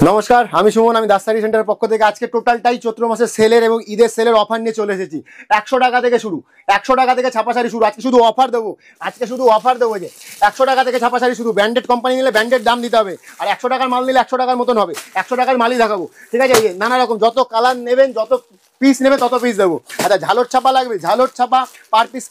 নমস্কার, আমি সুমন। আমি দাসসারি সেন্টারের পক্ষ থেকে আজকে টোটালটাই চৈত্র মাসের সেলের এবং ঈদের সেলের অফার নিয়ে চলে এসেছি। 100 টাকা থেকে শুরু, 100 টাকা থেকে ছাপা শাড়ি শুরু। আজকে শুধু অফার দেবো, যে 100 টাকা থেকে ছাপা শাড়ি শুরু। ব্র্যান্ডেড কোম্পানি নিলে ব্র্যান্ডেড দাম দিতে হবে, আর 100 টাকার মাল নিলে 100 টাকার মতন হবে। 100 টাকার মালই দেখাবো, ঠিক আছে? এই যে নানা রকম যত কালার নেবেন, যত পিস নেবেন তত পিস দেবো। আচ্ছা, ঝালর ছাপা লাগবে, ঝালর ছাপা পার পিস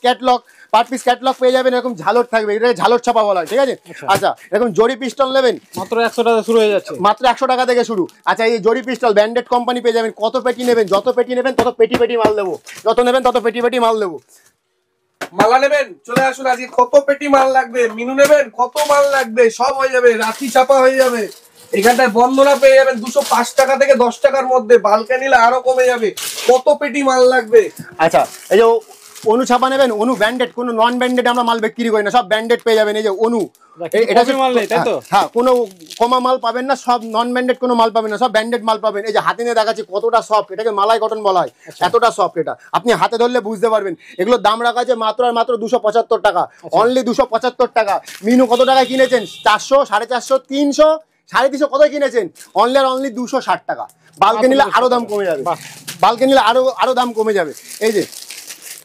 ক্যাটলগ পেয়ে যাবেন। এরকম ঝালর থাকবে, এটা ঝালর ছাপা বলা হয়, ঠিক আছে? আচ্ছা, এরকম জরি পিস্টল নেবেন, মাত্র 100 টাকা শুরু হয়ে যাচ্ছে, মাত্র 100 টাকা থেকে শুরু। আচ্ছা, এই জরি পিস্টল ব্র্যান্ডেড কোম্পানি পেয়ে যাবেন। কত পেটি নেবেন? যত পেটি নেবেন তত পেটি মাল দেবো, যত নেবেন তত পেটি মাল দেবো। মালা নেবেন, চলে আসুন। আজকে কত পেটি মাল লাগবে, মিনু নেবেন, কত মাল লাগবে, সব হয়ে যাবে। রাতি ছাপা হয়ে যাবে। এখানটায় বন্দনা পেয়ে যাবেন 205 টাকা থেকে 10 টাকার মধ্যে। বালকে নিলে আরো কমে যাবে। কত পেটি মাল লাগবে? আচ্ছা, এই যে অনু ছাপা নেবেন, অনু ব্র্যান্ডেড, কোনো নন ব্র্যান্ডেড আমরা মাল বিক্রি করি না, সব ব্র্যান্ডেড পেয়ে যাবেন। এই যে অনু, এটা মাল নেই, তাই তো? হ্যাঁ, কোনো কমা মাল পাবেন না, সব নন ব্র্যান্ডেড কোনো মাল পাবেন না, সব ব্র্যান্ডেড মাল পাবেন। এই যে হাতে নিয়ে দেখাচ্ছি কতটা সফট, এটাকে মালাই কটন বলা হয়। এতটা সফট, এটা আপনি হাতে ধরলে বুঝতে পারবেন। এগুলোর দাম রাখা আছে মাত্র আর মাত্র 275 টাকা, অনলি 275 টাকা। মিনু কত টাকায় কিনেছেন? 400, 450, 300, 350 কত কিনেছেন? অনলি আর অনলি 260 টাকা। বালকে নিলে আরো দাম কমে যাবে, বালকে নিলে আরো দাম কমে যাবে। এই যে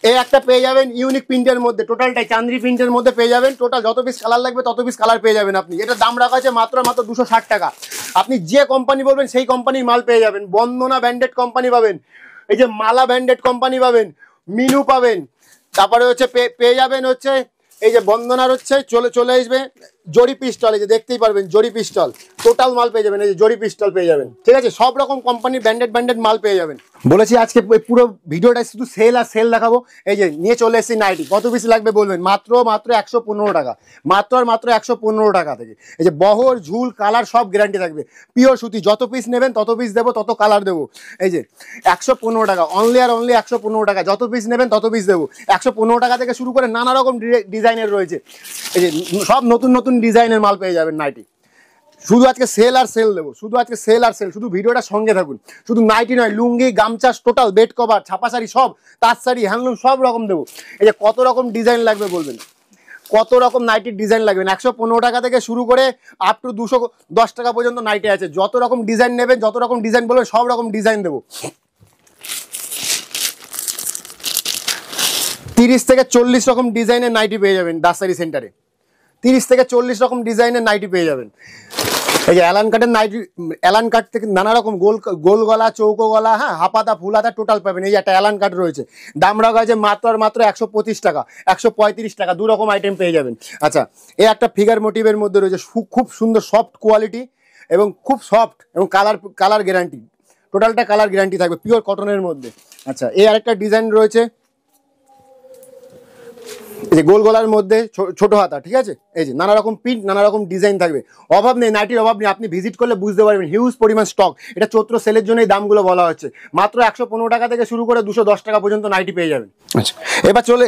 এই একটা পেয়ে যাবেন ইউনিক প্রিন্টের মধ্যে, টোটালটাই চান্দ্রি প্রিন্টের মধ্যে পেয়ে যাবেন। টোটাল যত পিস কালার লাগবে তত পিস কালার পেয়ে যাবেন আপনি। এটার দাম রাখা আছে মাত্র 260 টাকা। আপনি যে কোম্পানি বলবেন সেই কোম্পানির মাল পেয়ে যাবেন। বন্দনা ব্র্যান্ডেড কোম্পানি পাবেন, এই যে মালা ব্র্যান্ডেড কোম্পানি পাবেন, মিনু পাবেন, তারপরে হচ্ছে পেয়ে যাবেন হচ্ছে এই যে বন্দনার হচ্ছে চলে আসবে জরি পিস্টল। এই যে দেখতেই পারবেন জরি পিস্টল, টোটাল মাল পেয়ে যাবেন। এই যে জরি পিস্টল পেয়ে যাবেন, ঠিক আছে? সব রকম কোম্পানির ব্র্যান্ডেড মাল পেয়ে যাবেন। বলেছি আজকে পুরো ভিডিওটা শুধু সেল আর সেল দেখাবো। এই যে নিয়ে চলে এসেছি নাইটি। কত পিস লাগবে বলবেন? মাত্র 115 টাকা, মাত্র 115 টাকা থেকে। এই যে বহর, ঝুল, কালার সব গ্যারান্টি থাকবে। পিওর সুতি, যত পিস নেবেন তত পিস দেবো, তত কালার দেবো। এই যে 115 টাকা, অনলি আর অনলি 115 টাকা। যত পিস নেবেন তত পিস দেবো। 115 টাকা থেকে শুরু করে নানা রকম ডিজাইনের রয়েছে। এই যে সব নতুন ডিজাইনের মাল পেয়ে যাবেন নাইটি। শুধু আজকে সেল আর সেল দেবো, শুধু আজকে সেল আর সেল। শুধু ভিডিওটা সঙ্গে থাকুন। শুধু নাইটি নয়, লুঙ্গি, গামছা, টোটাল বেড কভার, ছাপা শাড়ি, সব তাঁত শাড়ি, হ্যান্ডলুম সব রকম দেবো। এই যে কত রকম ডিজাইন লাগবে বলবেন, কত রকম নাইটির ডিজাইন লাগবে। 115 টাকা থেকে শুরু করে আপ টু 210 টাকা পর্যন্ত নাইটি আছে। যত রকম ডিজাইন নেবেন, যত রকম ডিজাইন বলবেন, সব রকম ডিজাইন দেবো। 30 থেকে 40 রকম ডিজাইনের নাইটি পেয়ে যাবেন দাসসারি সেন্টারে। 30 থেকে 40 রকম ডিজাইনের নাইটি পেয়ে যাবেন। এই যে অ্যালান কাটের নাইটি, অ্যালান কাট থেকে নানা রকম গোল গলা, চৌকো গলা, হ্যাঁ, হাফাতা, ফুলাতা টোটাল পাবেন। এই যে একটা অ্যালান কাট রয়েছে, দাম রাখা আছে মাত্র আর মাত্র 125 টাকা, 135 টাকা। দু রকম আইটেম পেয়ে যাবেন। আচ্ছা, এই একটা ফিগার মোটিভের মধ্যে রয়েছে, খুব সুন্দর সফট কোয়ালিটি এবং খুব সফট এবং কালার গ্যারান্টি। টোটালটা কালার গ্যারান্টি থাকবে, পিওর কটনের মধ্যে। আচ্ছা, এই আরেকটা ডিজাইন রয়েছে, এই যে গোল গলার মধ্যে ছোট হাতা, ঠিক আছে? এই যে নানা রকম প্রিন্ট, নানা রকম ডিজাইন থাকবে। অভাব নেই, নাইটির অভাব নেই। আপনি ভিজিট করলে বুঝতে পারবেন, হিউজ পরিমাণ স্টক। এটা চৈত্র সেলের জন্য এই দামগুলো বলা হচ্ছে। মাত্র 115 টাকা থেকে শুরু করে 210 টাকা পর্যন্ত নাইটি পেয়ে যাবেন। আচ্ছা,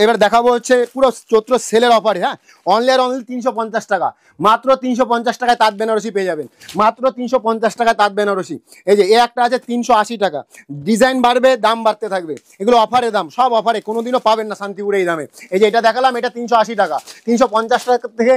এবার দেখাবো হচ্ছে পুরো চৈত্র সেলের অফারে। হ্যাঁ, অনলি আর অনলি 350 টাকা, মাত্র 350 টাকায় তাঁত বেনারসি পেয়ে যাবেন। মাত্র 350 টাকায় তাঁত বেনারসি। এই যে একটা আছে 380 টাকা। ডিজাইন বাড়বে, দাম বাড়তে থাকবে। এগুলো অফারে দাম, সব অফারে, কোনোদিনও পাবেন না শান্তিপুরে এই দামে। এই যে এটা দেখালাম, এটা 380 টাকা। 350 টাকা থেকে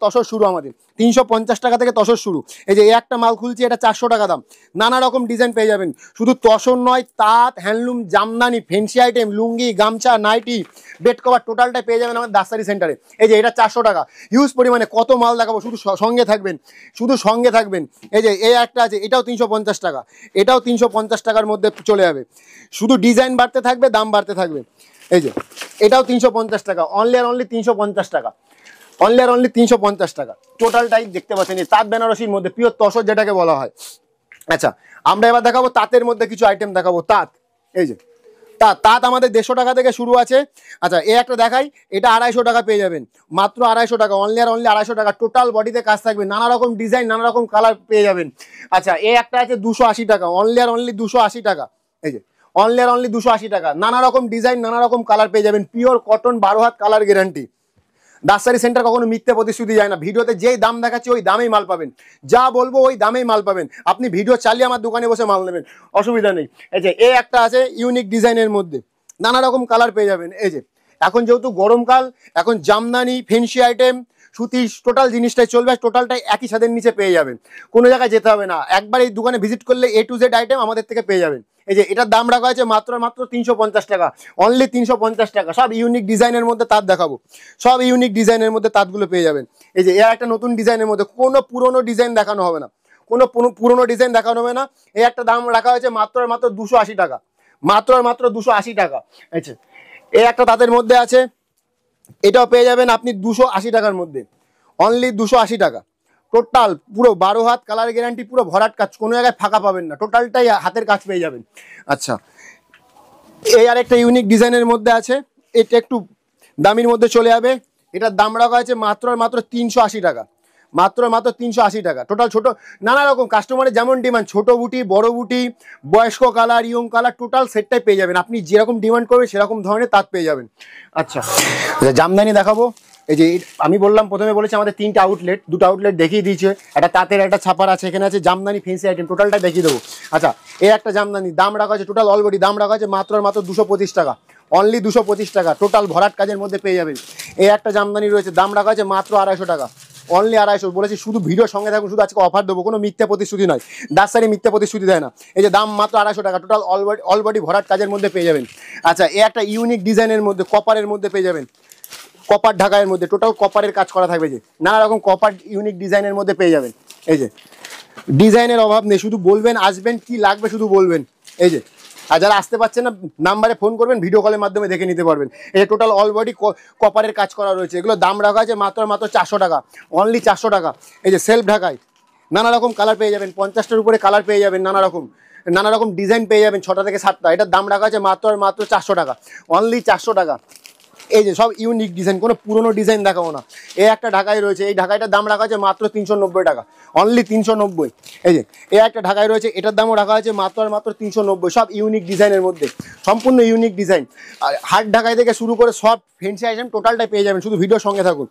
তসর শুরু আমাদের, 350 টাকা থেকে তসর শুরু। এই যে একটা মাল খুলছি, এটা 400 টাকা দাম। নানা রকম ডিজাইন পেয়ে যাবেন। শুধু তসর নয়, তাঁত, হ্যান্ডলুম, জামদানি, ফেন্সি আইটেম, লুঙ্গি, গামছা, নাইটি, বেড কভার টোটালটাই পেয়ে যাবেন আমাদের দাসসারি সেন্টারে। এই যে এটা 400 টাকা। হিউজ পরিমাণে কত মাল দেখাবো, শুধু সঙ্গে থাকবেন, শুধু সঙ্গে থাকবেন। এই যে এই একটা আছে, এটাও 350 টাকা, এটাও 350 টাকার মধ্যে চলে যাবে। শুধু ডিজাইন বাড়তে থাকবে, দাম বাড়তে থাকবে। এই যে এটাও 350 টাকা, অনলি আর অনলি 350 টাকা, অনলি আর অনলি 350 টাকা। টোটালটাই দেখতে পাচ্ছেন এই তাঁত বেনারসির মধ্যে, পিওর তসর যেটাকে বলা হয়। আচ্ছা, আমরা এবার দেখাবো তাঁতের মধ্যে কিছু আইটেম দেখাবো। তাঁত, এই যে তাঁত আমাদের 150 টাকা থেকে শুরু আছে। আচ্ছা, এই একটা দেখাই, এটা 250 টাকা পেয়ে যাবেন, মাত্র 250 টাকা, অনলি আর অনলি 250 টাকা। টোটাল বডিতে কাজ থাকবে, নানা রকম ডিজাইন, নানা রকম কালার পেয়ে যাবেন। আচ্ছা, এই একটা আছে 280 টাকা, অনলি আর অনলি 280 টাকা। এই যে অনলি আর অনলি 280 টাকা। নানা রকম ডিজাইন, নানা রকম কালার পেয়ে যাবেন। পিওর কটন, 12 হাত কালার গ্যারান্টি। দাসসারি সেন্টার কখনো মিথ্যে প্রতিশ্রুতি যায় না। ভিডিওতে যেই দাম দেখাচ্ছি ওই দামেই মাল পাবেন, যা বলবো ওই দামেই মাল পাবেন। আপনি ভিডিও চালিয়ে আমার দোকানে বসে মাল নেবেন, অসুবিধা নেই। এই যে এই একটা আছে ইউনিক ডিজাইনের মধ্যে, নানা রকম কালার পেয়ে যাবেন। এই যে এখন যেহেতু গরমকাল, এখন জামদানি, ফেন্সি আইটেম সুতি টোটাল জিনিসটাই চলবে, টোটালটাই একই ছাদের নিচে পেয়ে যাবেন, কোনো জায়গায় যেতে হবে না, একবার এই দোকানে ভিজিট করলে A to Z আইটেম আমাদের থেকে পেয়ে যাবেন। এই যে এটার দাম রাখা হয়েছে মাত্র 350 টাকা, অনলি 350 টাকা। সব ইউনিক ডিজাইনের মধ্যে তাঁত দেখাবো, সব ইউনিক ডিজাইনের মধ্যে তাঁতগুলো পেয়ে যাবেন। এই যে এর একটা নতুন ডিজাইনের মধ্যে কোনো পুরোনো ডিজাইন দেখানো হবে না, কোনো পুরোনো ডিজাইন দেখানো হবে না। এই একটা দাম রাখা হয়েছে মাত্র 280 টাকা, মাত্র 280 টাকা। আচ্ছা এই একটা তাদের মধ্যে আছে, এটাও পেয়ে যাবেন আপনি 280 টাকার মধ্যে, অনলি 280 টাকা। টোটাল পুরো 12 হাত কালার গ্যারান্টি, পুরো ভরাট কাজ, কোনো জায়গায় ফাঁকা পাবেন না, টোটালটাই হাতের কাজ পেয়ে যাবেন। আচ্ছা এই আর একটা ইউনিক ডিজাইনের মধ্যে আছে, এটা একটু দামির মধ্যে চলে যাবে, এটার দাম রাখা আছে মাত্র 380 টাকা, মাত্র 380 টাকা। টোটাল ছোট নানা রকম কাস্টমারের যেমন ডিমান্ড, ছোট বুটি, বড় বুটি, বয়স্ক কালার, ইয়ং কালার, টোটাল সেটটাই পেয়ে যাবেন। আপনি যেরকম ডিমান্ড করবেন সেরকম ধরনের তাঁত পেয়ে যাবেন। আচ্ছা জামদানি দেখাবো। এই যে আমি বললাম, প্রথমে বলেছি আমাদের 3টা আউটলেট, 2টা আউটলেট দেখিয়ে দিয়েছে, একটা তাঁতের একটা ছাপার আছে, এখানে আছে জামদানি ফেন্সি আইটেম, টোটালটা দেখিয়ে দেবো। আচ্ছা এই একটা জামদানি দাম রাখা আছে, টোটাল অলবডি দাম রাখা আছে মাত্র 225 টাকা, অনলি 225 টাকা, টোটাল ভরাট কাজের মধ্যে পেয়ে যাবেন। এই একটা জামদানি রয়েছে, দাম রাখা আছে মাত্র 250 টাকা, অনলি 250। বলেছি শুধু ভিডিওর সঙ্গে থাকুন, শুধু আজকে অফার দেবো, কোনো মিথ্যা প্রতিশ্রুতি নয়, দাসারি মিথ্যা প্রতিশ্রুতি দেয় না। এই যে দাম মাত্র 250 টাকা, টোটাল অলবডি ভরাট কাজের মধ্যে পেয়ে যাবেন। আচ্ছা এই একটা ইউনিক ডিজাইনের মধ্যে কপারের মধ্যে পেয়ে যাবেন, কপার ঢাকায়ের মধ্যে, টোটাল কপারের কাজ করা থাকবে, যে নানা রকম কপার ইউনিক ডিজাইনের মধ্যে পেয়ে যাবেন। এই যে ডিজাইনের অভাব নেই, শুধু বলবেন, আসবেন, কি লাগবে শুধু বলবেন। এই যে আর যারা আসতে পারছেন না, নাম্বারে ফোন করবেন, ভিডিও কলের মাধ্যমে দেখে নিতে পারবেন। এই যে টোটাল অল বডি কপারের কাজ করা রয়েছে, এগুলো দাম রাখা আছে মাত্র 400 টাকা, অনলি 400 টাকা। এই যে সেলফ ঢাকায় নানা রকম কালার পেয়ে যাবেন, 50টার উপরে কালার পেয়ে যাবেন, নানা রকম ডিজাইন পেয়ে যাবেন, 6টা থেকে 7টা। এটার দাম রাখা আছে মাত্র 400 টাকা, অনলি 400 টাকা। এই যে সব ইউনিক ডিজাইন, কোনো পুরোনো ডিজাইন দেখাবো না। এই একটা ঢাকাই রয়েছে, এই ঢাকাইটার দাম রাখা আছে মাত্র 390 টাকা, অনলি 390। এই যে এই একটা ঢাকাই রয়েছে, এটার দামও রাখা আছে মাত্র 390। সব ইউনিক ডিজাইনের মধ্যে, সম্পূর্ণ ইউনিক ডিজাইন। আর হাট ঢাকাই থেকে শুরু করে সব ফেন্সি আইটেম টোটালটাই পেয়ে যাবেন, শুধু ভিডিওর সঙ্গে থাকুন।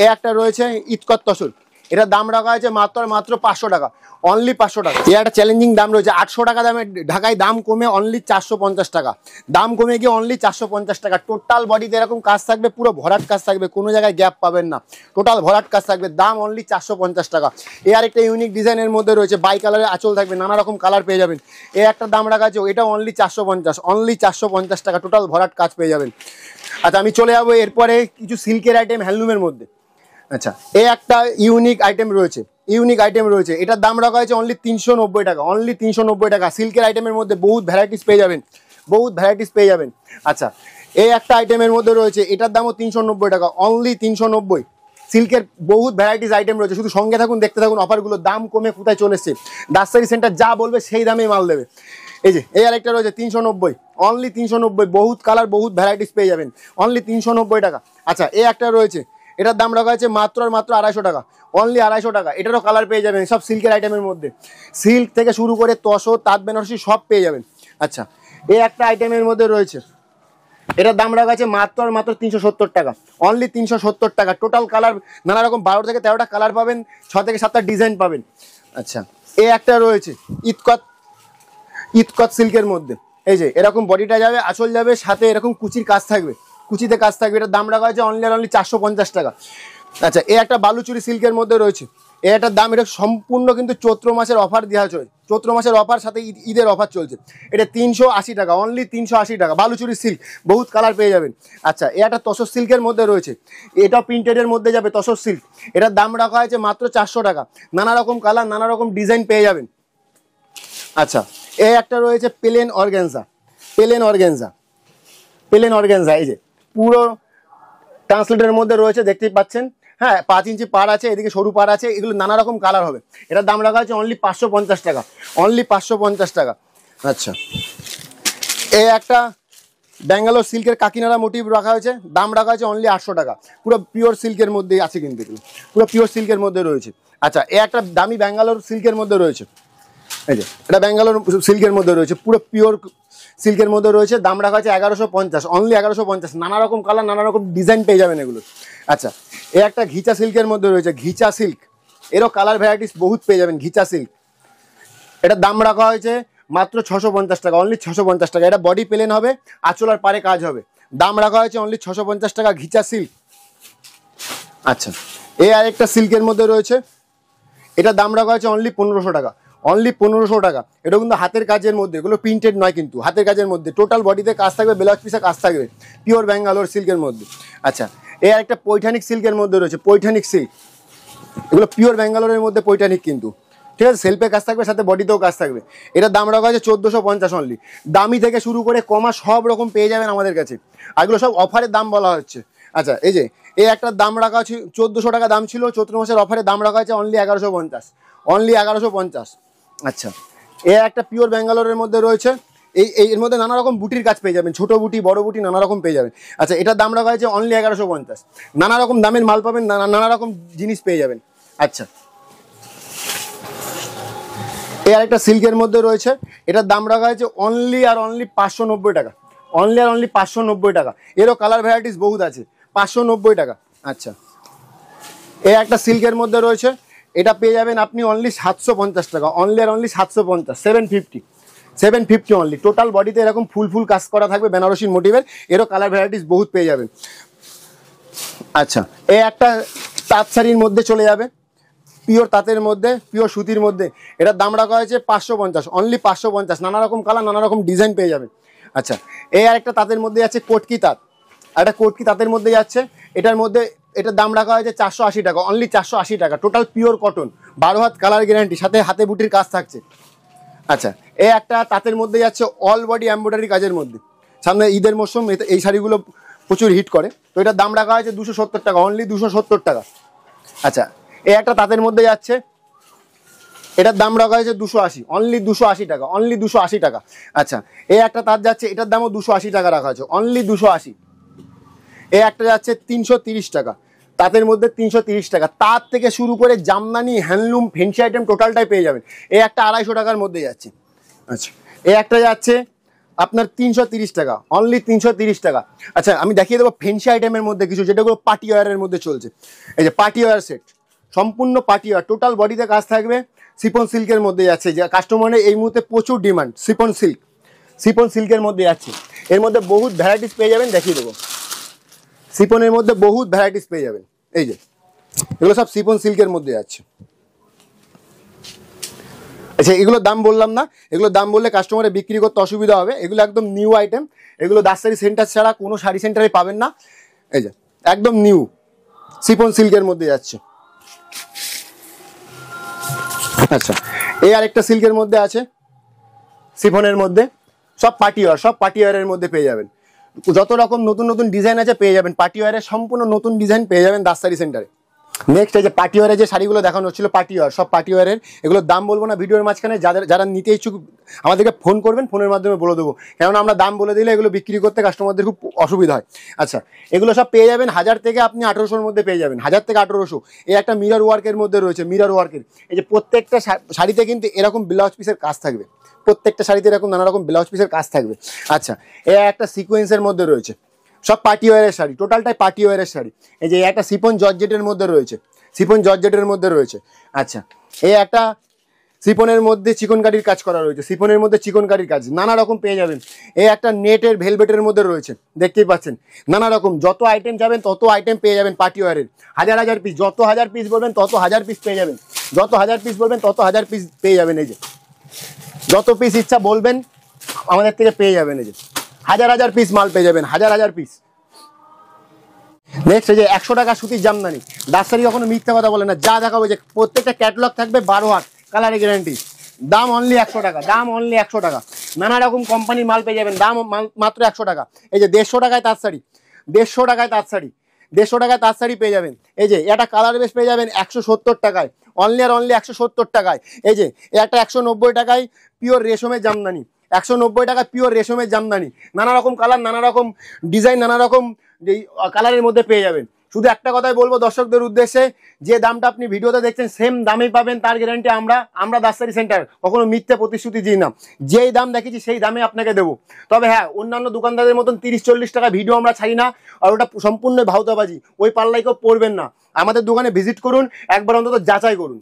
এই একটা রয়েছে ইতকত তসর, এটার দাম রাখা আছে মাত্র 500 টাকা, অনলি 500 টাকা। এর একটা চ্যালেঞ্জিং দাম রয়েছে, 800 টাকা দামের ঢাকায়, দাম কমে অনলি 450 টাকা, দাম কমে গিয়ে অনলি 450 টাকা। টোটাল বডিতে এরকম কাজ থাকবে, পুরো ভরাট কাজ থাকবে, কোনো জায়গায় গ্যাপ পাবেন না, টোটাল ভরাট কাজ থাকবে, দাম অনলি 450 টাকা। এ আর একটা ইউনিক ডিজাইনের মধ্যে রয়েছে, বাই কালারের আঁচল থাকবে, নানা রকম কালার পেয়ে যাবেন। এ একটা দাম রাখা আছে, এটা অনলি 450, অনলি 450 টাকা, টোটাল ভরাট কাজ পেয়ে যাবেন। আচ্ছা আমি চলে যাবো এরপরে কিছু সিল্কের আইটেম, হ্যান্ডলুমের মধ্যে। আচ্ছা এই একটা ইউনিক আইটেম রয়েছে, এটার দাম রাখা হয়েছে অনলি 390 টাকা, অনলি 390 টাকা। সিল্কের আইটেমের মধ্যে বহুত ভ্যারাইটিস পেয়ে যাবেন, আচ্ছা এই একটা আইটেমের মধ্যে রয়েছে, এটার দামও 390 টাকা, অনলি 390। সিল্কের বহুত ভ্যারাইটিস আইটেম রয়েছে, শুধু সঙ্গে থাকুন, দেখতে থাকুন অফারগুলো। দাম কমে কোথায় চলে এসছে, দাসারি সেন্টার যা বলবে সেই দামেই মাল দেবে। এই যে এই আরেকটা রয়েছে 390, অনলি 390, বহুত কালার, বহুত ভ্যারাইটিস পেয়ে যাবেন, অনলি 390 টাকা। আচ্ছা এই একটা রয়েছে, এটার দাম রাখা আছে মাত্র 250 টাকা, অনলি 250 টাকা। এটারও কালার পেয়ে যাবেন, সব সিল্কের আইটেমের মধ্যে, সিল্ক থেকে শুরু করে তসর, তাঁত বেনারসি সব পেয়ে যাবেন। আচ্ছা এই একটা আইটেমের মধ্যে রয়েছে, এটার দাম রাখা আছে মাত্র 370 টাকা, অনলি 370 টাকা। টোটাল কালার নানা রকম, 12 থেকে 13টা কালার পাবেন, 6 থেকে 7টা ডিজাইন পাবেন। আচ্ছা এই একটা রয়েছে ইতকত সিল্কের মধ্যে, এই যে এরকম বডিটা যাবে, আঁচল যাবে, সাথে এরকম কুচির কাজ থাকবে, কুচিতে কাজ থাকবে, এটার দাম রাখা হয়েছে অনলি 450 টাকা। আচ্ছা এই একটা বালুচুরি সিল্কের মধ্যে রয়েছে, এটার দাম, এটা সম্পূর্ণ কিন্তু চৈত্র মাসের অফার দেওয়া চলছে, চৈত্র মাসের অফার, সাথে ঈদের অফার চলছে। এটা 380 টাকা, অনলি 380 টাকা, বালুচুরি সিল্ক, বহুত কালার পেয়ে যাবেন। আচ্ছা এই একটা তসর সিল্কের মধ্যে রয়েছে, এটা প্রিন্টেডের মধ্যে যাবে, তসর সিল্ক, এটার দাম রাখা হয়েছে মাত্র 400 টাকা, নানা রকম কালার, নানা রকম ডিজাইন পেয়ে যাবেন। আচ্ছা এই একটা রয়েছে প্লেন অর্গানজা, এই যে পুরো ট্রান্সলেটের মধ্যে রয়েছে, দেখতেই পাচ্ছেন। হ্যাঁ 5 ইঞ্চি পার আছে, এদিকে সরু পার আছে, এগুলো নানা রকম কালার হবে। এটার দাম রাখা আছে অনলি 550 টাকা, অনলি 550 টাকা। আচ্ছা এই একটা ব্যাঙ্গালোর সিল্কের কাকিনাড়া মোটিভ রাখা হয়েছে, দাম রাখা আছে অনলি 800 টাকা, পুরো পিওর সিল্কের মধ্যেই আছে, কিন্তু পুরো পিওর সিল্কের মধ্যে রয়েছে। আচ্ছা এই একটা দামি ব্যাঙ্গালোর সিল্কের মধ্যে রয়েছে, এই যে এটা ব্যাঙ্গালোর সিল্কের মধ্যে রয়েছে, পুরো পিওর সিল্কের মধ্যে রয়েছে, দাম রাখা আছে 1150, অনলি 1150, নানা রকম কালার, নানা রকম ডিজাইন পেয়ে যাবেন এগুলো। আচ্ছা এই একটা ঘিচা সিল্কের মধ্যে রয়েছে, ঘিচা সিল্ক, এরও কালার ভ্যারাইটিস বহুত পেয়ে যাবেন, ঘিচা সিল্ক। এটার দাম রাখা হয়েছে মাত্র 650 টাকা, অনলি 650 টাকা। এটা বডি প্লেন হবে, আঁচল আর পারে কাজ হবে, দাম রাখা হয়েছে অনলি 650 টাকা, ঘিচা সিল্ক। আচ্ছা, এই আরেকটা সিল্কের মধ্যে রয়েছে, এটার দাম রাখা হয়েছে অনলি 1500 টাকা, অনলি 1500 টাকা। এটা কিন্তু হাতের কাজের মধ্যে, এগুলো প্রিন্টেড নয় কিন্তু, হাতের কাজের মধ্যে টোটাল বডিতে কাজ থাকবে, ব্লাউজ পিসে কাজ থাকবে, পিওর ব্যাঙ্গালোর সিল্কের মধ্যে। আচ্ছা, এই আরেকটা পৈঠানিক সিল্কের মধ্যে রয়েছে, পৈঠানিক সিল্ক, এগুলো পিওর ব্যাঙ্গালোরের মধ্যে পৈঠানিক কিন্তু, ঠিক আছে, সেলফে কাজ থাকবে, সাথে বডিতেও কাজ থাকবে। এটার দাম রাখা হয়েছে 1450 অনলি। দামি থেকে শুরু করে কমা সব রকম পেয়ে যাবেন আমাদের কাছে, এগুলো সব অফারের দাম বলা হচ্ছে। আচ্ছা, এই যে এই একটা দাম রাখা আছে 1400 টাকা দাম ছিল, চৈত্র মাসের অফারে দাম রাখা হয়েছে অনলি 1150, অনলি 1150। আচ্ছা, এ একটা পিওর ব্যাঙ্গালোরের মধ্যে রয়েছে, এর মধ্যে নানা রকম বুটির কাজ পেয়ে যাবেন, ছোট বুটি বড় বুটি নানা রকম পেয়ে যাবেন। আচ্ছা, এটার দাম রাখা হয়েছে অনলি 1150, নানা রকম দামের মাল পাবেন, নানা রকম জিনিস পেয়ে যাবেন। আচ্ছা, এই আরেকটা সিল্কের মধ্যে রয়েছে, এটার দাম রাখা হয়েছে অনলি আর অনলি 590 টাকা, অনলি আর অনলি 590 টাকা। এরও কালার ভ্যারাইটিস বহুত আছে, 590 টাকা। আচ্ছা, এই একটা সিল্কের মধ্যে রয়েছে, এটা পেয়ে যাবেন আপনি অনলি 750 টাকা, অনলি আর অনলি 750, 750 অনলি। টোটাল বডিতে এরকম ফুল ফুল কাজ করা থাকবে বেনারসির মোটিভের, এরও কালার ভ্যারাইটিস বহুত পেয়ে যাবেন। আচ্ছা, এই একটা তাঁত শাড়ির মধ্যে চলে যাবে, পিওর তাঁতের মধ্যে, পিওর সুতির মধ্যে, এটার দাম রাখা হয়েছে 550, অনলি 550, নানা রকম কালার নানা রকম ডিজাইন পেয়ে যাবেন। আচ্ছা, এই আর একটা তাঁতের মধ্যে যাচ্ছে কটকি তাঁত, আর একটা কটকি তাঁতের মধ্যে যাচ্ছে, এটার মধ্যে এটার দাম রাখা হয়েছে 480 টাকা, অনলি 480 টাকা। টোটাল পিওর কটন, 12 হাত কালার গ্যারান্টি, সাথে হাতে বুটির কাজ থাকছে। আচ্ছা, এই একটা তাঁতের মধ্যে যাচ্ছে অল বডি এমব্রয়ডারি কাজের মধ্যে, সামনে ঈদের মরশুম, এই শাড়িগুলো প্রচুর হিট করে, তো এটার দাম রাখা হয়েছে 270 টাকা, অনলি 270 টাকা। আচ্ছা, এই একটা তাঁতের মধ্যে যাচ্ছে, এটার দাম রাখা হয়েছে 280, অনলি 280 টাকা, অনলি 280 টাকা। আচ্ছা, এই একটা তাঁত যাচ্ছে, এটার দামও 280 টাকা রাখা হয়েছে, অনলি 280। এই একটা যাচ্ছে 330 টাকা, তাঁতের মধ্যে 330 টাকা। তাঁত থেকে শুরু করে জামদানি, হ্যান্ডলুম, ফেন্সি আইটেম টোটালটাই পেয়ে যাবেন। এই একটা 250 টাকার মধ্যে যাচ্ছে। আচ্ছা, এই একটা যাচ্ছে আপনার 330 টাকা, অনলি 330 টাকা। আচ্ছা, আমি দেখিয়ে দেবো ফেন্সি আইটেমের মধ্যে কিছু, যেটাগুলো পার্টি ওয়্যারের মধ্যে চলছে। এই যে পার্টি ওয়্যার সেট, সম্পূর্ণ পার্টি ওয়্যার, টোটাল বডিতে কাজ থাকবে, সিফন সিল্কের মধ্যে যাচ্ছে, যে কাস্টমারের এই মুহূর্তে প্রচুর ডিমান্ড, সিফন সিল্ক, সিফন সিল্কের মধ্যে যাচ্ছে। এর মধ্যে বহুত ভ্যারাইটিস পেয়ে যাবেন, দেখিয়ে দেবো। সিফনের মধ্যে বহুত ভ্যারাইটিস পেয়ে যাবেন, এই যে এগুলো সব সিফন সিল্কের মধ্যে যাচ্ছে। আচ্ছা, এগুলোর দাম বললাম না, এগুলোর দাম বললে কাস্টমারে বিক্রি করতে অসুবিধা হবে, এগুলো একদম নিউ আইটেম, এগুলো দাসসারি সেন্টার ছাড়া কোনো শাড়ি সেন্টারে পাবেন না। এই যে একদম নিউ সিফন সিল্কের মধ্যে যাচ্ছে। আচ্ছা, এই আরেকটা সিল্কের মধ্যে আছে, সিফনের মধ্যে, সব পার্টি ওয়্যার, সব পার্টি ওয়্যারের মধ্যে পেয়ে যাবেন, যত রকম নতুন নতুন ডিজাইন আছে পেয়ে যাবেন, পার্টি ওয়্যারের সম্পূর্ণ নতুন ডিজাইন পেয়ে যাবেন দাসসারি সেন্টারে। নেক্সট, এই যে পার্টি ওয়্যারের যে শাড়িগুলো দেখানো হচ্ছিল, পার্টি ওয়্যার, সব পার্টি ওয়্যারের, এগুলোর দাম বলবো না ভিডিওর মাঝখানে, যারা নিতে ইচ্ছুক আমাদেরকে ফোন করবেন, ফোনের মাধ্যমে বলে দেবো, কেননা আমরা দাম বলে দিলে এগুলো বিক্রি করতে কাস্টমারদের খুব অসুবিধা হয়। আচ্ছা, এগুলো সব পেয়ে যাবেন 1000 থেকে আপনি 1800-র মধ্যে পেয়ে যাবেন, 1000 থেকে 1800। এই একটা মিরর ওয়ার্কের মধ্যে রয়েছে, মিরর ওয়ার্কের, এই যে প্রত্যেকটা শাড়িতে কিন্তু এরকম ব্লাউজ পিসের কাজ থাকবে, প্রত্যেকটা শাড়িতে এরকম নানা রকম ব্লাউজ পিসের কাজ থাকবে। আচ্ছা, এই একটা সিকোয়েন্সের মধ্যে রয়েছে, সব পার্টি ওয়্যারের শাড়ি, টোটালটাই পার্টি ওয়্যারের শাড়ি। এই যে একটা সিফন জর্জেটের মধ্যে রয়েছে, সিফন জর্জেটের মধ্যে রয়েছে। আচ্ছা, এই একটা সিফনের মধ্যে চিকনকারির কাজ করা রয়েছে, সিফনের মধ্যে চিকনকারির কাজ নানা রকম পেয়ে যাবেন। এই একটা নেটের ভেলভেটের মধ্যে রয়েছে, দেখতেই পাচ্ছেন, নানা রকম যত আইটেম যাবেন তত আইটেম পেয়ে যাবেন পার্টি ওয়্যারের, 1000 পিস, যত 1000 পিস বলবেন তত 1000 পিস পেয়ে যাবেন, যত 1000 পিস বলবেন তত 1000 পিস পেয়ে যাবেন। এই যে যত পিস ইচ্ছা বলবেন আমাদের থেকে পেয়ে যাবেন, এই যে 1000 পিস মাল পেয়ে যাবেন, 1000 পিস। নেক্সট, এই যে 100 টাকা সুতির জামদানি, দাসসারি কখনো মিথ্যা কথা বলে না, যা দেখাবো যে প্রত্যেকটা ক্যাটালগ থাকবে 12 হাত কালারের গ্যারান্টি, দাম অনলি 100 টাকা, দাম অনলি 100 টাকা। নানা রকম কোম্পানির মাল পেয়ে যাবেন, দাম মাত্র 100 টাকা। এই যে 150 টাকায় তাঁত শাড়ি, 150 টাকায় তাঁত শাড়ি, 150 টাকায় তাঁত শাড়ি পেয়ে যাবেন। এই যে একটা কালার বেশ পেয়ে যাবেন 170 টাকায়, অনলি আর অনলি 170 টাকায়। এই যে একটা 190 টাকায় পিওর রেশমের জামদানি, 190 টাকা পিওর রেশমের জামদানি, নানা রকম কালার, নানা রকম ডিজাইন, নানা রকম কালারের মধ্যে পেয়ে যাবেন। শুধু একটা কথাই বলবো দর্শকদের উদ্দেশ্যে, যে দামটা আপনি ভিডিওতে দেখছেন সেম দামেই পাবেন, তার গ্যারান্টি আমরা দাসসারি সেন্টার কখনো মিথ্যে প্রতিশ্রুতি দিই না, যেই দাম দেখেছি সেই দামে আপনাকে দেবো। তবে হ্যাঁ, অন্যান্য দোকানদারের মতন 30-40 টাকা ভিডিও আমরা ছাড়ি না, আর ওটা সম্পূর্ণ ভাউতাবাজি, ওই পাল্লাই কেউ পড়বেন না। আমাদের দোকানে ভিজিট করুন, একবার অন্তত যাচাই করুন।